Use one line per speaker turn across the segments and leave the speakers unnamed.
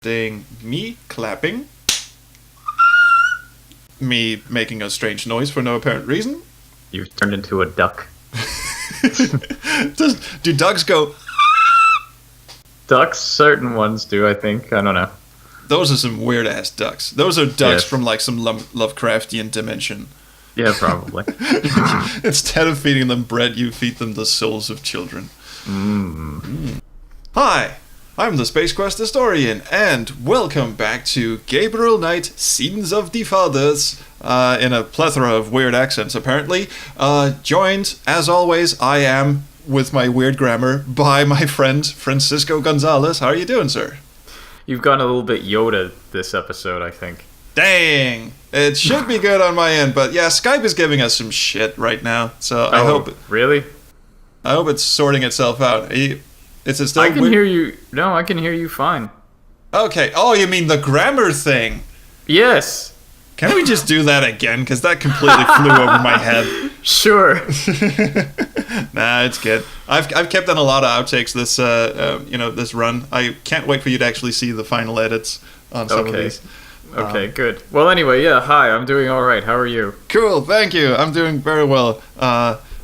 Testing. Me clapping. Me making a strange noise for no apparent reason.
You've turned into a duck.
Do ducks go...
Ducks, certain ones do, I think. I don't know.
Those are some weird-ass ducks. Those are ducks
Yes.
from, like, some Lovecraftian dimension.
Yeah, probably.
Instead of feeding them bread, you feed them the souls of children. Hi, I'm the Space Quest Historian, and welcome back to Gabriel Knight, Scenes of the Fathers, in a plethora of weird accents, apparently. Joined, as always, I am, with my weird grammar, by my friend Francisco Gonzalez. How are you doing, sir?
You've gone a little bit Yoda this episode, I think.
Dang! It should be good on my end, but yeah, Skype is giving us some shit right now, so I hope
Really?
it's sorting itself out. Is it still
I can
weird?
hear you. No, I can hear you fine.
Okay. Oh, you mean the grammar thing?
Yes.
Can we just do that again? Because that completely flew over my head.
Sure.
Nah, it's good. I've kept on a lot of outtakes this run. I can't wait for you to actually see the final edits on some of these.
Okay, good. Well, anyway, yeah, hi, I'm doing all right. How are you?
Cool, thank you. I'm doing very well.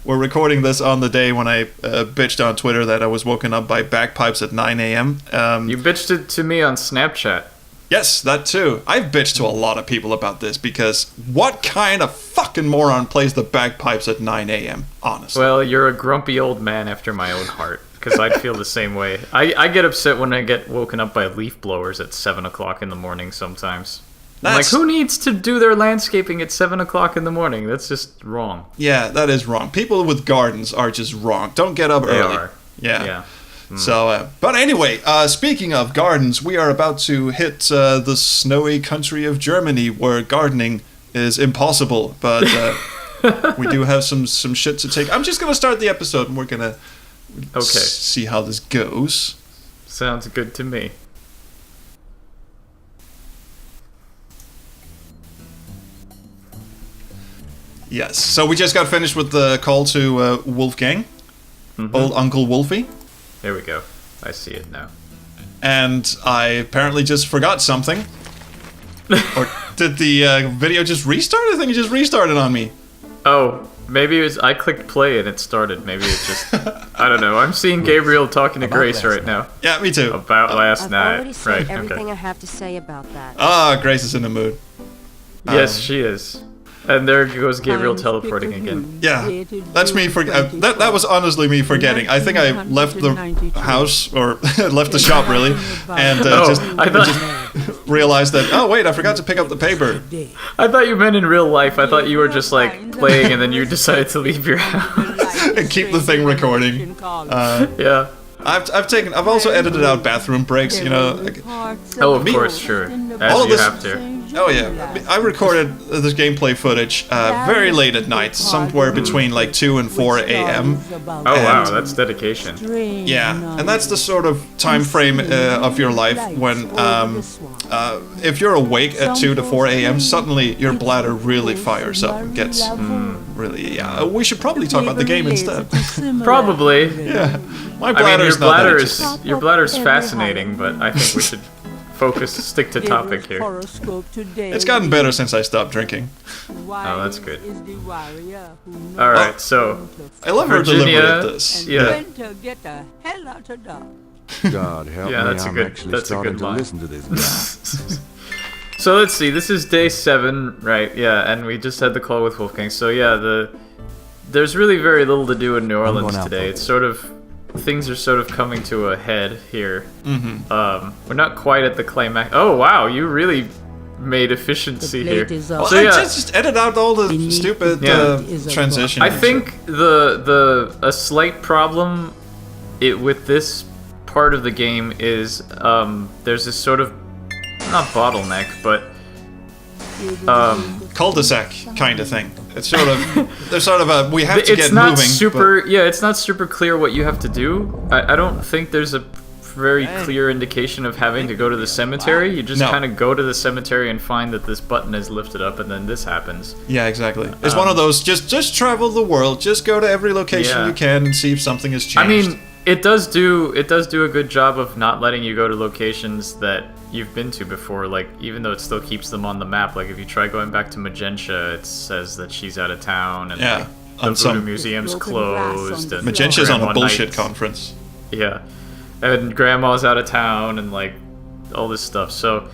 We're recording this on the day when I bitched on Twitter that I was woken up by bagpipes at 9 a.m.
You bitched it to me on Snapchat.
Yes, that too. I've bitched to a lot of people about this because what kind of fucking moron plays the bagpipes at 9 a.m., honestly?
Well, you're a grumpy old man after my own heart, because I'd feel the same way. I get upset when I get woken up by leaf blowers at 7 o'clock in the morning sometimes. I'm like, who needs to do their landscaping at 7 o'clock in the morning? That's just wrong.
Yeah, that is wrong. People with gardens are just wrong. Don't get up early.
They are.
Yeah. So, but anyway, speaking of gardens, we are about to hit the snowy country of Germany where gardening is impossible, but we do have some shit to take. I'm just going to start the episode and we're going to see how this goes.
Sounds good to me.
Yes, so we just got finished with the call to Wolfgang, old Uncle Wolfie.
There we go. I see it now.
And I apparently just forgot something. Or did the video just restart? I think it just restarted on me.
Oh, maybe it was. I clicked play and it started. Maybe it just. I don't know. I'm seeing Gabriel talking to Grace right now.
Yeah, me too.
About last
I've
night.
already said
Right.
everything
Okay.
I have to say about that.
Ah, Grace is in the mood.
Yes, she is. And there goes Gabriel teleporting again.
Yeah, that's me. That was honestly me forgetting. I think I left the house or left the shop really, and
I thought
just realized that. Oh wait, I forgot to pick up the paper.
I thought you meant in real life. I thought you were just like playing and then you decided to leave your house
and keep the thing recording.
Yeah.
I've also edited out bathroom breaks. You know.
Oh, of course, sure. As you have to.
Oh yeah, I recorded this gameplay footage very late at night, somewhere between like 2 and 4 a.m.
Oh wow, that's dedication.
Yeah, and that's the sort of time frame of your life when, if you're awake at 2 to 4 a.m., suddenly your bladder really fires up and gets really. Yeah, we should probably talk about the game instead.
Probably.
Yeah, my
I
bladder
mean,
is not that interesting.
your bladder's fascinating, but I think we should stick to topic here.
It's gotten better since I stopped drinking.
Oh, that's good. All right, so
I love her
Virginia,
delivery of this.
Yeah.
God help
Yeah,
me,
that's a
I'm
good-
actually
that's a
starting
good
to
line.
listen to this guy.
So let's see. This is day 7, right? Yeah, and we just had the call with Wolfgang. So yeah, there's really very little to do in New Orleans today. It's sort of things are sort of coming to a head here. We're not quite at the climax. Oh wow, you really made efficiency here.
Well,
So
I
yeah,
just edit out all the stupid transition.
I think a slight problem with this part of the game is there's this sort of not bottleneck, but
cul-de-sac kind of thing. It's sort of there's sort of a we have to
it's
get
not
moving.
super. Yeah, it's not super clear what you have to do. I don't think there's a very clear indication of having to go to the cemetery. You just kind of go to the cemetery and find that this button is lifted up, and then this happens.
Yeah, exactly. It's one of those just travel the world, just go to every location you can and see if something has changed.
I mean, it does do a good job of not letting you go to locations that you've been to before, like, even though it still keeps them on the map, like, if you try going back to Magentia, it says that she's out of town, and
Yeah,
the
on
Voodoo
some
Museum's closed, and
Magentia's on a
Grandma
bullshit
Knight's-
conference.
Yeah, and Grandma's out of town, and, like, all this stuff, so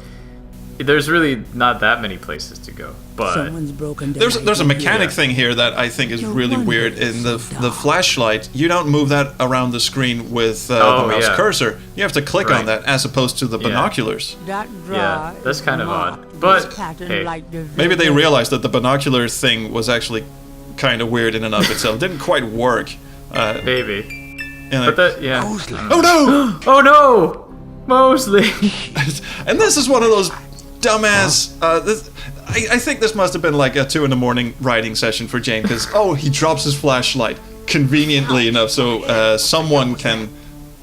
there's really not that many places to go, but...
Someone's broken down.
There's a mechanic thing here that I think is really weird. In the flashlight, you don't move that around the screen with the mouse cursor. You have to click on that as opposed to the binoculars.
Yeah, that's kind of odd. But, hey,
Maybe they realized that the binocular thing was actually kind of weird in and of itself. It didn't quite work.
maybe.
And
But that, yeah.
oh no!
Oh no! Mosley!
And this is one of those dumbass. I think this must have been like a 2 a.m. writing session for Jane, because he drops his flashlight conveniently enough so someone can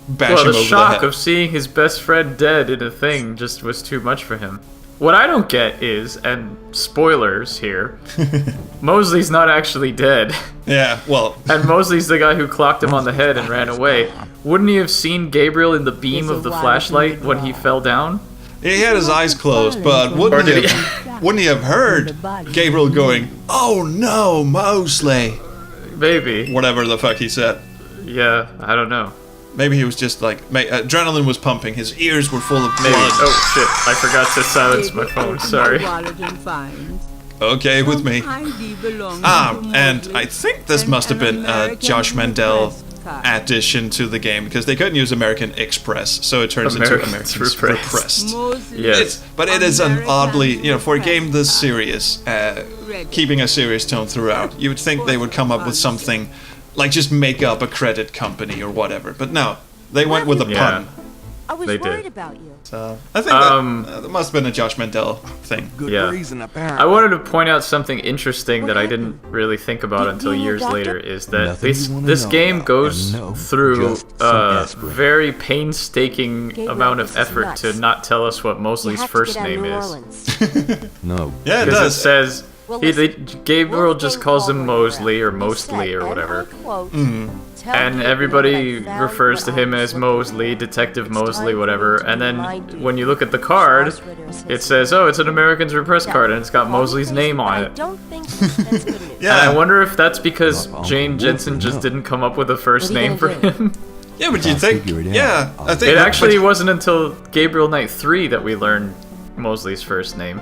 bash him
Well,
over
the
the
shock
head.
of seeing his best friend dead in a thing just was too much for him. What I don't get is, and spoilers here, Mosley's not actually dead.
Yeah, well,
And Mosley's the guy who clocked him on the head and ran away. Wouldn't he have seen Gabriel in the beam of the flashlight when he fell down?
he had his eyes closed, but wouldn't he have heard Gabriel going, "Oh no, Mosley,"
Maybe.
whatever the fuck he said.
Yeah, I don't know.
Maybe he was just like, adrenaline was pumping, his ears were full of
Maybe.
blood.
Oh shit, I forgot to silence my phone, sorry.
Okay with me. And I think this must have been a Josh Mandel addition to the game, because they couldn't use American Express, so it turns into
Americans
Americans
Repressed.
Repressed.
Yes.
But it is an oddly, for a game this serious, keeping a serious tone throughout, you would think they would come up with something like just make up a credit company or whatever. But no, they went with a pun.
I was
They
worried
did.
about you.
So I think that must have been a Josh Mandel thing.
Good
Yeah.
reason, apparently.
I wanted to point out something interesting that I didn't really think about until
being a
years
doctor?
later, is that
Nothing
this
you wanna
this
know
game
about,
goes
and no,
through
just some
a
aspirin.
very painstaking
Gabriel,
amount of
this is
effort
nuts.
to not tell us what
You
Mosley's
have
first
to get out of
name
New
is.
Orleans.
No.
Yeah, it
Because it
does.
says
Well,
Gabriel
Wolfgang
just calls him
called
Mosley or
Gabriel. He
Mostly
said,
or
and I
whatever.
quote, "Tell
And
Gabriel
everybody
that I found
refers to
what I
him
was
as
looking
Mosley,
for.
Detective
It's
Mosley,
time
whatever.
for me
And
to
then
remind you
when you look at the
that
card,
Charles Ritter says
it says, oh, it's an American's Repress
Yeah.
card, and it's got
Well,
Mosley's name on
I
it.
don't think that's good news.
Yeah.
And I wonder if that's because
Well,
Jane
Wolfgang,
Jensen just
no.
didn't come up with a first
What are you
name for
gonna do?
him.
Yeah, but you
I'll
think?
figure it out.
Yeah, I think
It
but-
actually
but
wasn't until Gabriel Knight 3 that we learned Mosley's first name.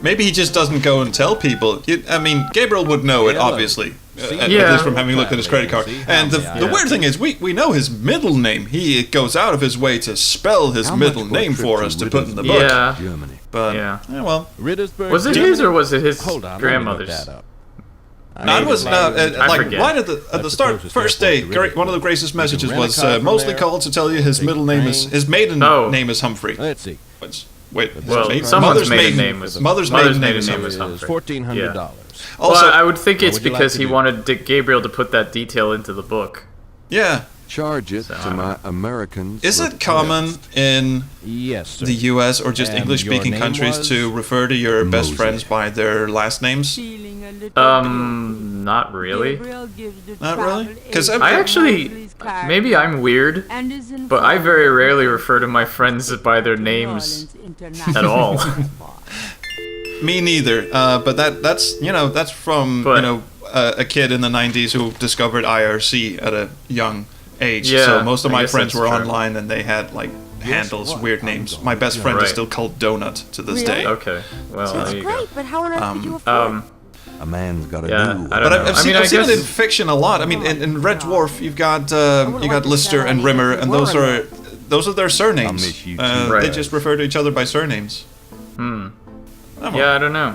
maybe he just doesn't go and tell people. I mean, Gabriel would know it, obviously. At
Yeah.
least from having looked at his credit card. And the weird thing is, we know his middle name. He goes out of his way to spell his
How much
middle
for a
name
trip
for
to
us to put in the book.
Yeah.
Germany.
But,
Yeah.
well,
Rittersburg,
Was it
Germany?
his or was it his
Hold on, let me
grandmother's?
look that up.
no, it was not.
I
Like,
forget.
right at the start,
closest
first
airport
day,
to Rittenhouse.
one of the greatest messages
rent a
was
car from
mostly
there,
called to tell you his
take
middle
the
name is
train.
his maiden
Oh.
name is Humphrey.
Let's see.
Wait,
Well,
maiden-
someone's maiden name was
mother's maiden name is Humphrey.
Is
Humphrey.
$1,400.
Also,
well, I would think it's
would you like
because
to
he
do?
wanted Gabriel to put that detail into the book.
yeah.
Charge it to my Americans.
Is it common in
Yes, sir.
the U.S. or just
And
English-speaking
your name
countries
was?
to refer to your best
Mosey.
friends by their last names?
Not really.
Not really? Because
I actually, maybe I'm weird, but I very rarely refer to my friends by their names at all.
me neither. But that's from
But-
a kid in the '90s who discovered IRC at a young age.
Yeah,
so most of
I
my
guess
friends
that's
were
true.
online and they had like handles, weird names. My best friend is
Right.
still called Donut to this
Really?
day.
Okay, well,
That's
there you go.
great, but how on earth did you afford
Um,
A man's got to
Yeah,
do.
I don't
But
know.
I've
I
seen,
mean, I
I've seen it in
guess-
fiction a lot. I mean, in Red Dwarf, you've got Lister and Rimmer, and those are their surnames.
I'll miss you too.
They
Right.
just refer to each other by surnames.
Yeah, I don't know.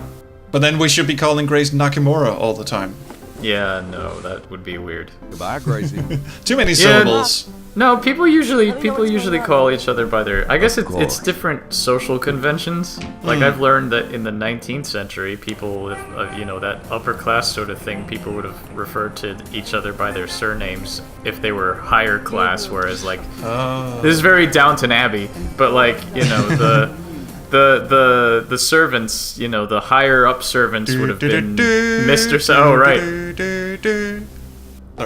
But then we should be calling Grace Nakamura all the time.
Yeah, no, that would be weird.
Goodbye, Gracie.
Too many
Yeah,
syllables.
No, people usually
what's going on.
call each other by their. I guess it's
course.
different social conventions. Like I've learned that in the 19th century, people, that upper class sort of thing, people would have referred to each other by their surnames if they were higher class. Whereas like this is very Downton Abbey, but like the servants, the higher up servants would have been Mr. Oh right.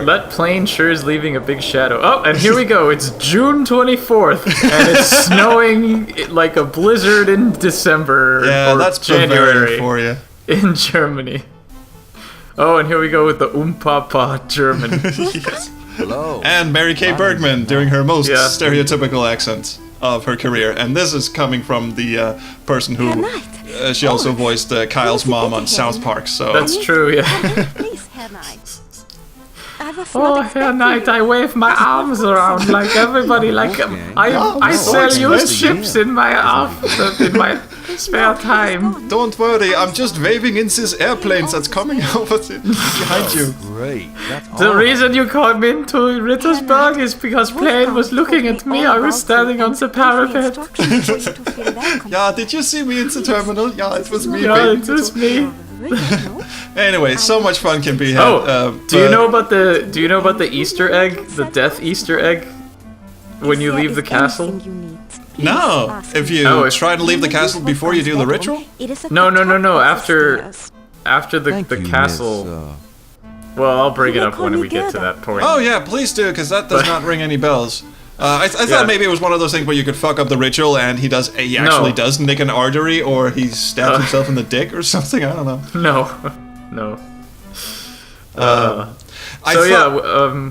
That plane sure is leaving a big shadow. Oh, and here we go. It's June 24th, and it's snowing like a blizzard in December or
that's
January
Bavaria for you.
in Germany. Oh, and here we go with the Papa German.
Yes.
Hello.
And Mary Kay Bergman doing her most stereotypical accent of her career. And this is coming from the person who she also voiced Kyle's mom on South Park. So
That's true, yeah.
Please, Herr Knight.
Oh, Herr Knight, I wave my arms around like everybody, like I sell used ships in my spare time.
don't worry, I'm just waving in these airplanes that's coming over behind you.
Great. That's
The
awesome.
reason you called me into Rittersberg is because plane was looking at me. I was standing on the parapet.
Yeah, did you see me in the terminal? Yeah, it was me.
Yeah,
baby.
it was me.
Anyway, so much fun can be had.
Oh, do you know about the Easter egg, the death Easter egg, when you leave the castle?
No, if you try to leave the castle before you do the ritual.
No. After the
Thank you,
castle.
Miss,
Well, I'll bring it up when we get to that point.
Oh yeah, please do, because that does not ring any bells. I thought maybe it was one of those things where you could fuck up the ritual and he actually does nick an artery, or he stabs himself in the dick or something. I don't know.
No.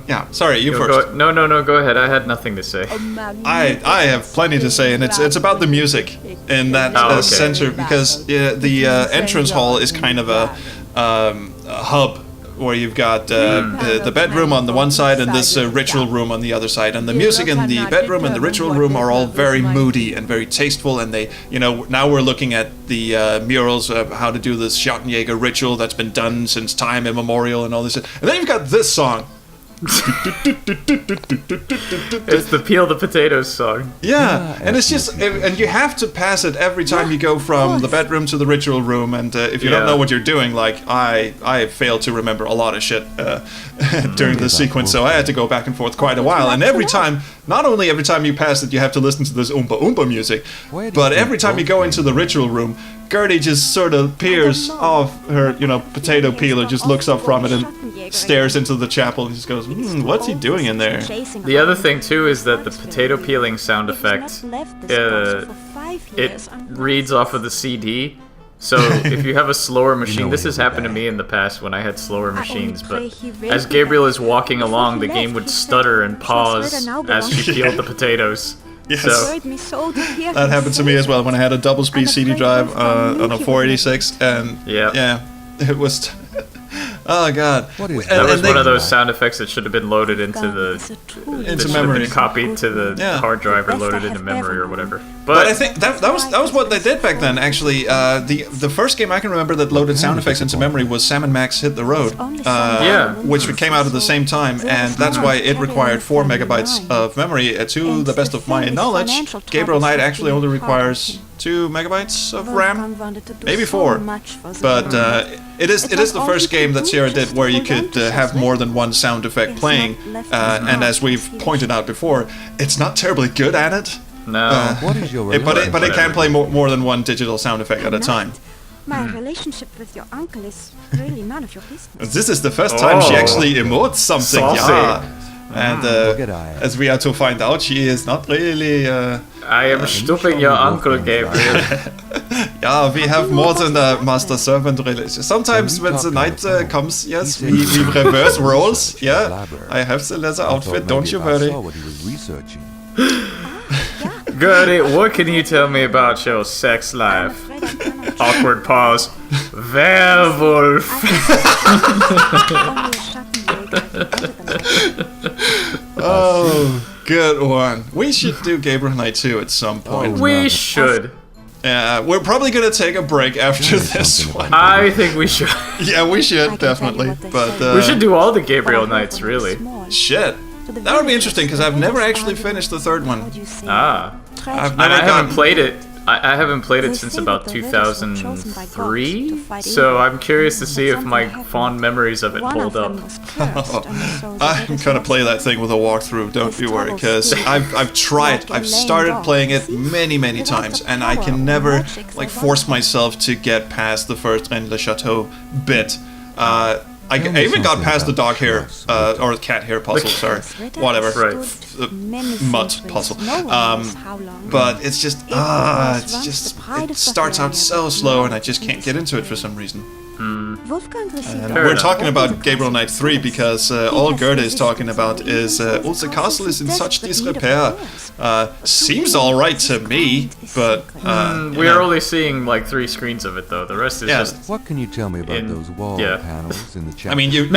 Yeah, sorry, you first.
No, go ahead. I had nothing to say.
I have plenty to say, and it's about the music in that center, because the entrance hall is kind of a hub where you've got the bedroom on the one side and this ritual room on the other side, and the music in the bedroom and the ritual room are all very moody and very tasteful, and they, now we're looking at the murals of how to do this Schottenjäger ritual that's been done since time immemorial and all this, and then you've got this song.
It's the Peel the Potatoes song.
Yeah, and it's just, and you have to pass it every time you go from the bedroom to the ritual room, and if you don't know what you're doing, like I failed to remember a lot of shit during the sequence, so I had to go back and forth quite a while, and every time, not only every time you pass it you have to listen to this Oompa Oompa music, but every time you go into the ritual room, Gertie just sort of peers off her, potato peeler, just looks up from it and stares into the chapel and just goes, what's he doing in there?
The other thing too is that the potato peeling sound effect, it reads off of the CD. So if you have a slower machine, this has happened to me in the past when I had slower machines, but as Gabriel is walking along, the game would stutter and pause as she peeled the potatoes.
Yes.
So,
that happened to me as well when I had a double speed CD drive on a 486, and yeah, it was. Oh god,
What is
that was one of those sound effects that should have been loaded into the
memory,
copied to the hard drive or loaded into memory or whatever.
But I think that was what they did back then. Actually, the first game I can remember that loaded sound effects into memory was Sam and Max Hit the Road, which came out at the same time, and that's why it required 4 megabytes of memory. To the best of my knowledge, Gabriel Knight actually only requires 2 megabytes of RAM, maybe 4. But it is the first game that Sierra did where you could have more than one sound effect playing, and as we've pointed out before, it's not terribly good at it.
No.
What is your
But it can play more than one digital sound effect at a time.
My relationship with your uncle is really none of your business.
This is the first time she actually emotes something,
Saucy.
yeah. And
look at I.
as we are to find out, she is not really.
I am stopping your uncle, Gabriel.
Yeah, we have more than a master-servant relationship. Sometimes when the night comes, yes, we reverse roles. Yeah, I have the leather outfit, don't you worry.
I saw what he was researching.
Gertie, what can you tell me about your sex life? Awkward pause. Werewolf.
Oh, good one. We should do Gabriel Knight 2 at some point.
We should.
Yeah, we're probably gonna take a break after this one.
I think we should.
Yeah, we should, definitely. But
We should do all the Gabriel Knights, really.
shit. That would be interesting, because I've never actually finished the third one.
Ah.
I've
And
never
I haven't
gotten...
played it. I haven't played it since about 2003, so I'm curious to see if my fond memories of it hold up.
I'm gonna play that thing with a walkthrough, don't you worry, because I've started playing it many times, and I can never force myself to get past the first Rennes le Chateau bit. I even got past the dog hair, or cat hair puzzle, sorry. Whatever.
Right.
Mutt puzzle. But it's just, it starts out so slow and I just can't get into it for some reason. And we're talking about Gabriel Knight 3 because all Goethe is talking about is the castle is in such disrepair. Seems alright to me, but
we're only seeing like 3 screens of it though. The rest is just.
What can you tell me about those wall panels in the chapel?
I mean, you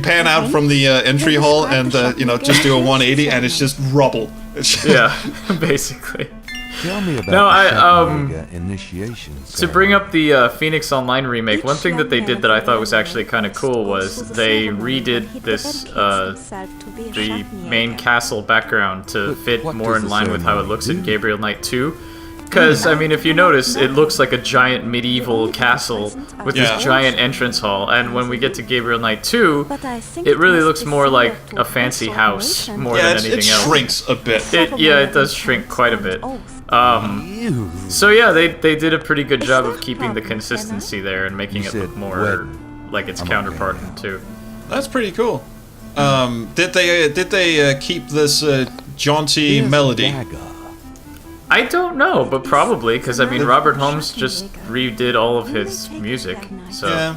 pan out from the entry hall and just do a 180 and it's just rubble.
Yeah, basically.
Tell me about initiations.
To bring up the Phoenix Online remake, one thing that they did that I thought was actually kind of cool was they redid this the main castle background to fit more in line with how it looks in Gabriel Knight 2. Because, I mean, if you notice, it looks like a giant medieval castle with this giant entrance hall, and when we get to Gabriel Knight 2, it really looks more like a fancy house more than anything else.
It shrinks a bit.
It does shrink quite a bit. So yeah, they did a pretty good job of keeping the consistency there and making it look more like its counterpart in 2.
That's pretty cool. Did they keep this jaunty melody?
I don't know, but probably, because I mean, Robert Holmes just redid all of his music, so...
Yeah.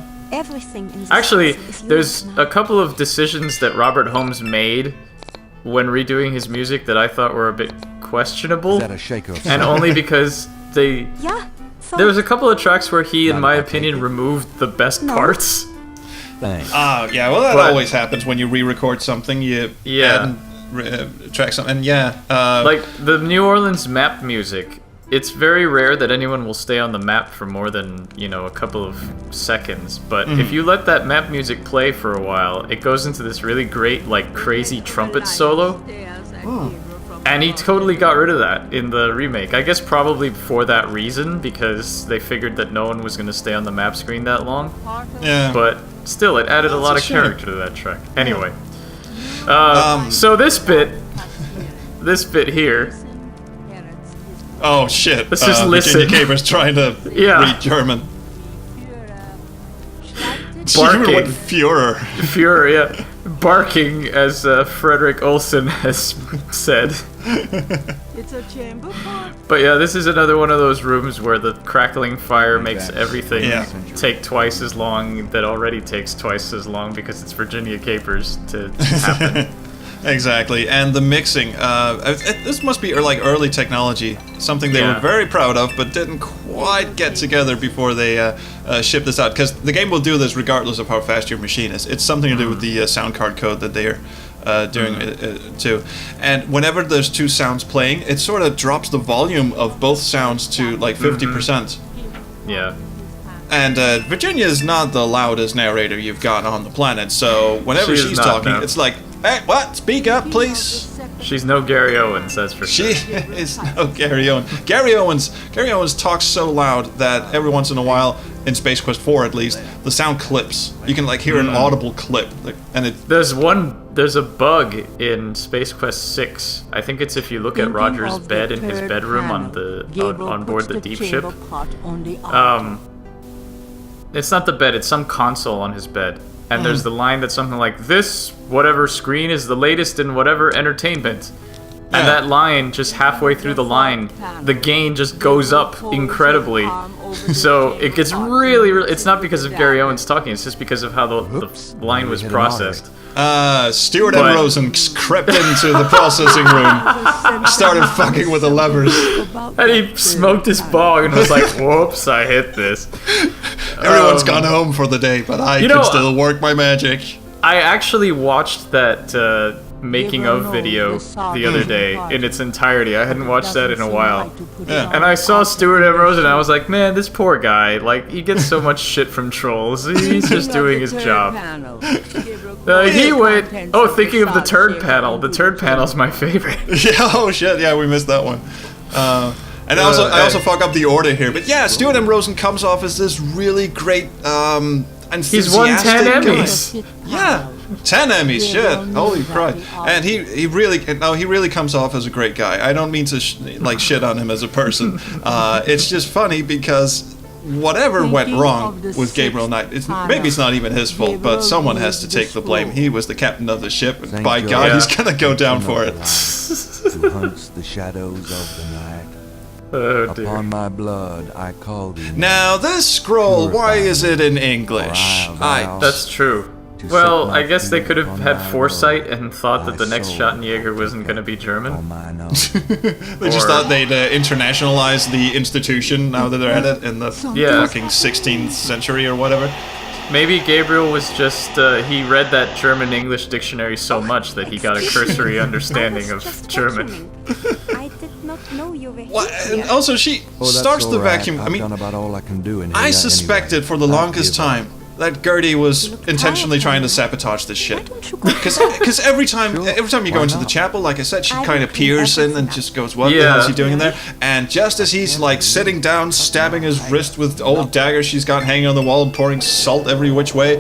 Actually, there's a couple of decisions that Robert Holmes made when redoing his music that I thought were a bit questionable, and only because there was a couple of tracks where he, in my opinion, removed the best parts.
Thanks.
Yeah, well that always happens when you re-record something, you track something, like
the New Orleans map music, it's very rare that anyone will stay on the map for more than, a couple of seconds, but if you let that map music play for a while, it goes into this really great, like, crazy trumpet solo, and he totally got rid of that in the remake. I guess probably for that reason, because they figured that no one was going to stay on the map screen that long.
Yeah.
But still, it added a lot of character to that track. Anyway. So this bit here.
Oh shit!
Let's just listen.
Virginia Capers trying to read German.
Barking.
With Führer.
Führer, yeah. Barking, as Frederick Olsen has said.
It's a chamber pot.
But yeah, this is another one of those rooms where the crackling fire makes everything take twice as long that already takes twice as long because it's Virginia Capers to happen.
Exactly, and the mixing. This must be like early technology, something they were very proud of, but didn't quite get together before they shipped this out. Because the game will do this regardless of how fast your machine is. It's something to do with the sound card code that they are doing too. And whenever there's 2 sounds playing, it sort of drops the volume of both sounds to like 50%.
Yeah.
And Virginia is not the loudest narrator you've got on the planet, so whenever she's talking, it's like, hey, what? Speak up, please.
She's no Gary Owens, that's for sure.
She is no Gary Owens. Gary Owens talks so loud that every once in a while, in Space Quest 4 at least, the sound clips. You can like hear an audible clip, and it.
There's a bug in Space Quest 6. I think it's if you look at Roger's bed in his bedroom on board the deep ship. It's not the bed, it's some console on his bed. And there's the line that's something like, this, whatever screen is the latest in whatever entertainment. And that line, just halfway through the line, the gain just goes up incredibly. So it gets really, it's not because of Gary Owens talking, it's just because of how the line was processed.
Stuart M. Rosen crept into the processing room, started fucking with the levers.
And he smoked his bong and was like, whoops, I hit this.
Everyone's gone home for the day, but I can still work my magic.
I actually watched that making of video the other day in its entirety. I hadn't watched that in a while. Yeah. And I saw Stuart M. Rosen and I was like, man, this poor guy, like, he gets so much shit from trolls. He's just doing his job. He went, thinking of the turd panel. The turd panel's my favorite.
Oh shit, yeah, we missed that one. And I also fuck up the order here. But yeah, Stuart M. Rosen comes off as this really great, enthusiastic
He's won 10 Emmys.
Yeah. 10 Emmys, shit, holy Christ! And he really comes off as a great guy. I don't mean to shit on him as a person. It's just funny because whatever went wrong with Gabriel Knight, maybe it's not even his fault, but someone has to take the blame. He was the captain of the ship, and by God, he's gonna go down for it.
Who hunts the shadows of the night.
Oh, dear.
Upon my blood, I call thee.
Now, this scroll, why is it in English?
That's true. Well, I guess they could have had foresight and thought that the next Schottenjäger wasn't going to be German.
They just thought they'd internationalize the institution now that they're at it in the fucking 16th century or whatever.
Maybe Gabriel was just, he read that German-English dictionary so much that he got a cursory understanding of German.
I did not know you were
Well, and also, she starts the vacuum. I mean, I suspected for the longest time that Gertie was intentionally trying to sabotage this shit. Because every time you go into the chapel, like I said, she kind of peers in and just goes, what the hell is he doing in there? And just as he's like sitting down, stabbing his wrist with old daggers she's got hanging on the wall and pouring salt every which way,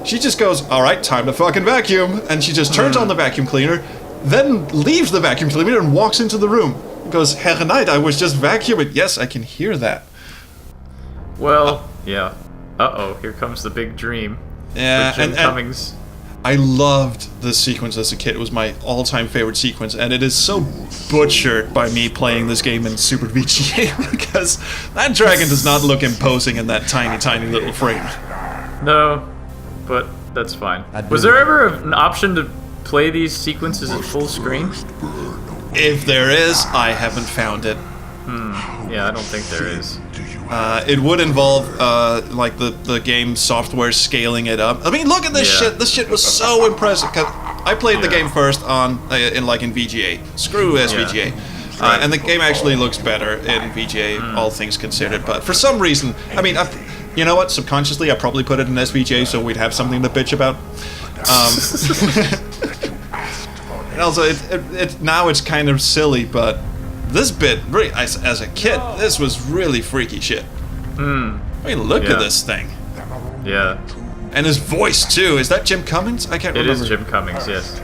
she just goes, alright, time to fucking vacuum. And she just turns on the vacuum cleaner, then leaves the vacuum cleaner and walks into the room. Goes, Herr Knight, I was just vacuuming. Yes, I can hear that.
Well, yeah. Uh-oh, here comes the big dream.
Yeah,
Jim Cummings.
I loved this sequence as a kid. It was my all-time favorite sequence, and it is so butchered by me playing this game in Super VGA because that dragon does not look imposing in that tiny, tiny little frame.
No, but that's fine. Was there ever an option to play these sequences at full screen?
If there is, I haven't found it.
Yeah, I don't think there is.
It would involve like the game software scaling it up. I mean, look at this shit. This shit was so impressive. Cause I played the game first on in VGA. Screw SVGA. And the game actually looks better in VGA, all things considered. But for some reason, I mean, you know what? Subconsciously, I probably put it in SVGA so we'd have something to bitch about. And also, now it's kind of silly, but. This bit, really, as a kid, this was really freaky shit. I mean, look at this thing.
Yeah.
And his voice, too. Is that Jim Cummings? I can't remember.
It is Jim Cummings, yes.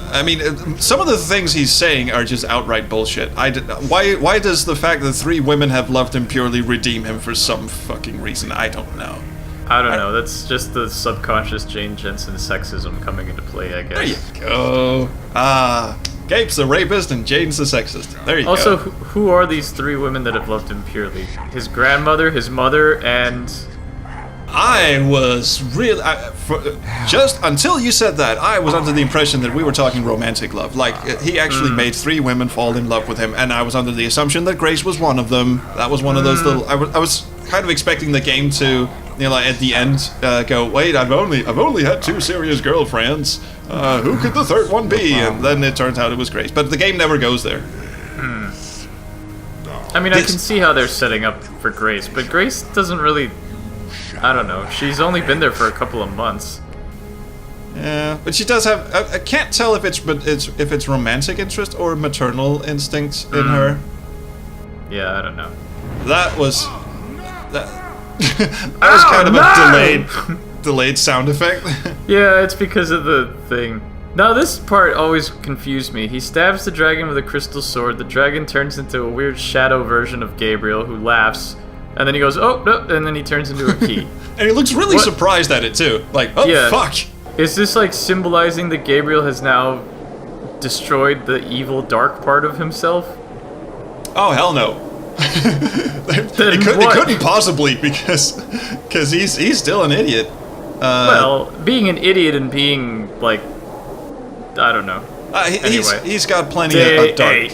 I mean, some of the things he's saying are just outright bullshit. Why does the fact that 3 women have loved him purely redeem him for some fucking reason? I don't know.
I don't know. That's just the subconscious Jane Jensen sexism coming into play, I guess.
There you go. Gabe's the rapist and Jaden's the sexist. There you go.
Also, who are these 3 women that have loved him purely? His grandmother, his mother, and...
I was really... just until you said that, I was under the impression that we were talking romantic love. Like, he actually made 3 women fall in love with him, and I was under the assumption that Grace was one of them. That was one of those little... I was kind of expecting the game to, you know, like, at the end, go, wait, I've only had 2 serious girlfriends. Who could the 3rd one be? And then it turns out it was Grace. But the game never goes there.
I mean, I can see how they're setting up for Grace, but Grace doesn't really... I don't know. She's only been there for a couple of months.
Yeah, but she does have... I can't tell if it's romantic interest or maternal instinct in her.
Yeah, I don't know.
That was... That was kind of a delayed sound effect.
Yeah, it's because of the thing. Now, this part always confused me. He stabs the dragon with a crystal sword. The dragon turns into a weird shadow version of Gabriel, who laughs. And then he goes, oh, no, and then he turns into a key.
And he looks really surprised at it, too. Like, oh, yeah. Fuck.
Is this, like, symbolizing that Gabriel has now destroyed the evil, dark part of himself?
Oh, hell no. It couldn't possibly, because he's still an idiot.
Well, being an idiot and being, like, I don't know.
Anyway. He's got plenty of dark...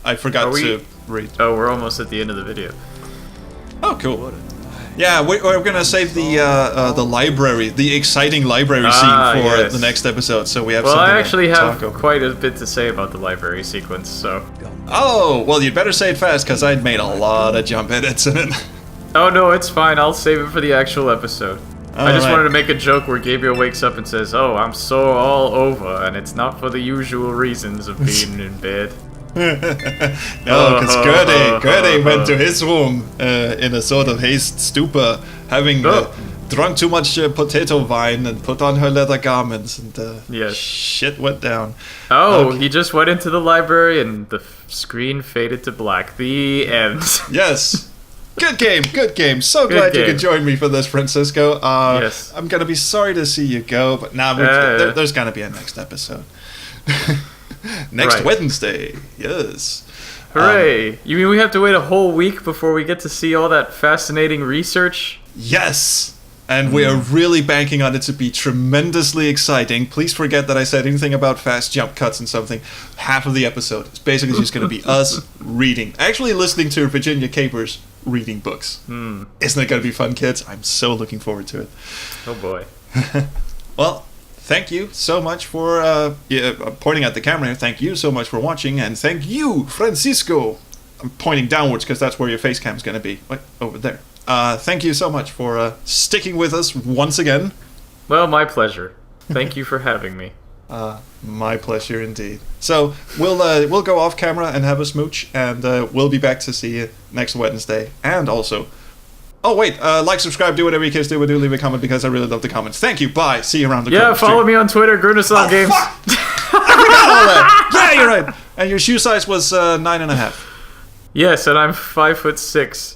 I forgot to read.
Oh, we're almost at the end of the video.
Oh, cool. Yeah, we're gonna save the library, the exciting library scene for the next episode, so we have something to talk about. Well, I actually have
quite a bit to say about the library sequence, so...
Oh, well, you'd better say it fast, because I'd made a lot of jump edits in it.
Oh, no, it's fine. I'll save it for the actual episode. I just wanted to make a joke where Gabriel wakes up and says, oh, I'm so all over, and it's not for the usual reasons of being in bed.
No, because Gertie went to his room in a sort of haste stupor, having drunk too much potato wine and put on her leather garments, and
Yes.
shit went down.
Oh,
Okay.
he just went into the library and the screen faded to black. The end.
Yes. Good game. So glad you
game.
could join me for this, Francisco.
Yes.
I'm gonna be sorry to see you go, but there's gonna be a next episode. Next
Right.
Wednesday. Yes.
Hooray! You mean we have to wait a whole week before we get to see all that fascinating research?
Yes. And we are really banking on it to be tremendously exciting. Please forget that I said anything about fast jump cuts and something. Half of the episode is basically just going to be us reading. Actually listening to Virginia Capers reading books. Isn't it going to be fun, kids? I'm so looking forward to it.
Oh boy.
Well, thank you so much for pointing at the camera here. Thank you so much for watching. And thank you, Francisco. I'm pointing downwards because that's where your face cam's going to be. Wait, over there. Thank you so much for sticking with us once again.
Well, my pleasure. Thank you for having me.
My pleasure indeed. So we'll go off camera and have a smooch, and we'll be back to see you next Wednesday. And also, oh wait, like, subscribe, do whatever you kids do, but do leave a comment because I really love the comments. Thank you. Bye. See you around the corner.
Follow me on Twitter, Grunoslav Games.
Fuck! I forgot all that. Yeah, you're right. And your shoe size was 9.5.
Yes, and I'm 5'6".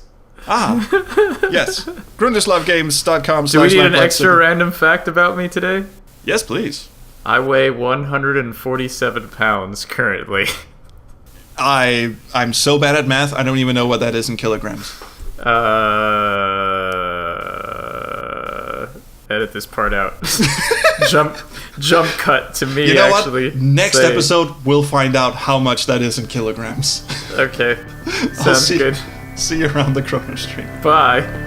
Yes. GrundislavGames.com.
Do we need an extra random fact about me today?
Yes, please.
I weigh 147 pounds currently.
I'm so bad at math, I don't even know what that is in kilograms.
Edit this part out. jump cut to me.
You know
actually.
What? Next
saying.
episode, we'll find out how much that is in kilograms.
Okay. Sounds good.
See you around the Chrono Stream.
Bye.